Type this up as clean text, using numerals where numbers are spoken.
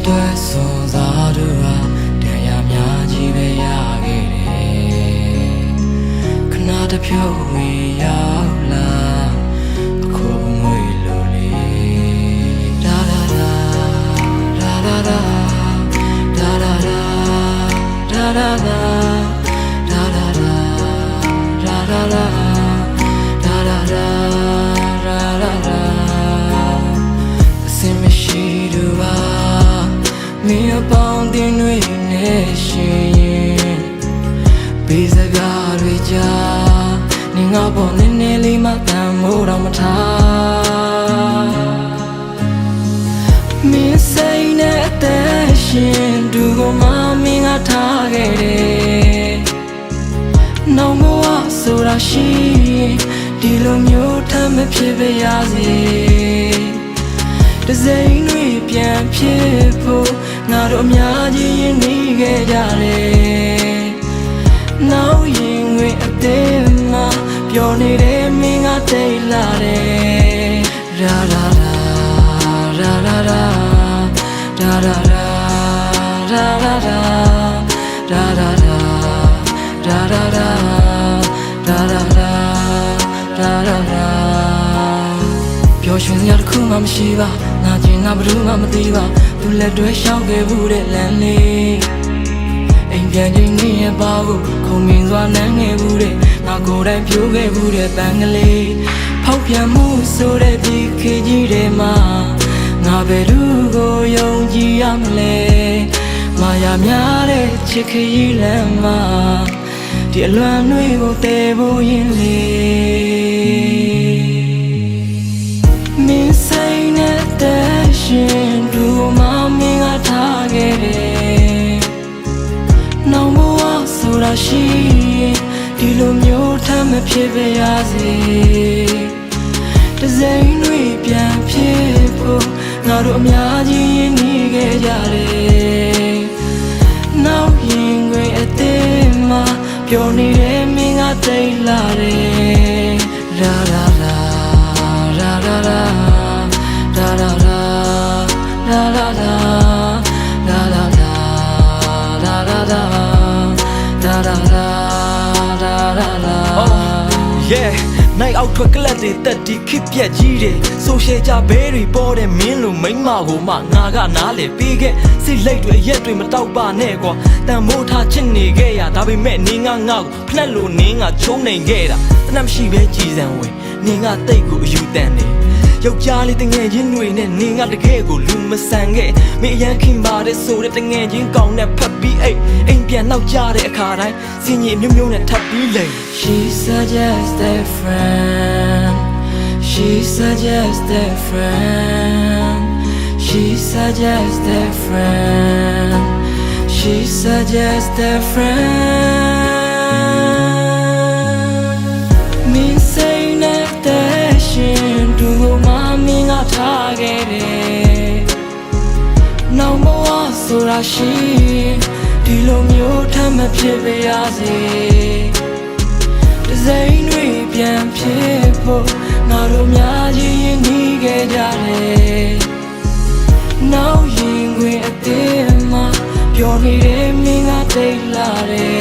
အတွက်စွန်စားတို့ဟာတရားများကြီးပဲရခဲ့တယ်ခဏတစ်ဖြုတ်ဝေရောက်လာအခုငွေလိုလေဒါဒါဒါဒါဒါဒါဒါဒါဒါဒါဒါဒါဒါဒါဒါဒါဒါမင်းအပေါင်းတင်တွေနဲ့ရှင်ရင်ဘေးစကားတွေကြားနင်ငါပေါ်နည်းနည်းလေးမှတန်မိုးတော့မထားမင်းစိတ်နဲ့အသက်ရှင်သူကိုမှမင်းကထားခဲ့တယ်နောင်ဘဝဆိုတာရှိဒီလိုမျိုးထမ်းမဖြစ်ပါရစေတစိမ့်တွေပြန်ဖြစ်ဖို့ငါတို့အများကြီးရင်နေခဲ့ကြတယ်နောက်ရင်ငွေအသေးမှပျော်နေတဲ့မင်းကတိတ်လာတယ်ရာရာရာရာရာရာရာရာရာရာရာရာရာရာရာရာရာရာပျော်ရွှင်စရာတစ်ခုမှမရှိပါငါကျင်ငါဘယ်သူမှမသိပါသူလက်တွဲရှောက်ခဲ့ဘူးတဲ့လမ်းလေးအိမ်ပြန်ချိန်နေရပါဘူးခုံမြင်စွာနမ်းခဲ့ဘူးတဲ့ငါကိုယ်တိုင်ပြိုးခဲ့ဘူးတဲ့ပန်းကလေးဖောက်ပြန်မှုဆိုတဲ့ဒီခေတ်ကြီးထဲမှာငါဘယ်သူကိုယုံကြည်ရမလဲမာယာများတဲ့ချစ်ခရီးလမ်းမှာဒီအလွန်တွေကိုတည်ဖို့ရင်လေမင်းစိတ်နဲ့တဲ့ရှင်သူမမင်းကထားခဲ့တယ်နောင်ဘဝဆိုတာရှိဒီလိုမျိုးထမ်းမဖြစ်ပါရစေတစိမ့်တွေပြန်ဖြစ်ဖို့ငါတို့အများကြီးရင်းနှီးခဲ့ကြတယ်နောက်ရင်ခွေအသေးမှပျော်နေတဲ့မင်းကတိတ်လာတယ်လာလာလာလာလာလာလာလာလာလာလာလာလာလာလာလာလာလာ Yeah နိုင်အောက်ထွက်ကလပ်တွေတက်ဒီခစ်ပြက်ကြီးတယ်ဆိုရှယ်ကြဘဲတွေပေါ်တဲ့မင်းလိုမိန်းမကိုမှငါကနားလေပြီးခဲ့စိတ်လိတ်တွေရက်တွေမတောက်ပါနဲ့ကွာတန်မိုးထားချစ်နေခဲ့ရဒါပေမဲ့နင်းကငါ့ကိုဖနှက်လို့နင်းကချုံနေခဲ့တာတနမရှိပဲကြည်စံဝင်နင်းကတိတ်ကိုအယူတန်တယ်ယောက်ျားလေးတငယ်ချင်းတွေနဲ့နင်းကတကယ်ကိုလူမဆန်ခဲ့မင်းအရန်ခင်ပါတဲ့ဆိုတဲ့တငယ်ချင်းကောင်းနဲ့ဖတ်ပြီးအိမ်ပြန်နောက်ကြတဲ့အခါတိုင်းစင်ကြီးမျိုးမျိုးနဲ့ထပ်ပြီးလိမ့် She suggests a friend She suggests a friend She suggests a friend She suggests a friend Me say that shin to mommy got targeted No more so that she Diloမျိုးထမ်းမဖြစ်ပါရစေတစိမ့်တွေပြန်ဖြစ်ဖို့ငါတို့များကြီးရင်းနှီးခဲ့ကြတယ်နောက်ရင်ခွေအသေးမှပျော်နေတဲ့မင်းကတိတ်လာတယ်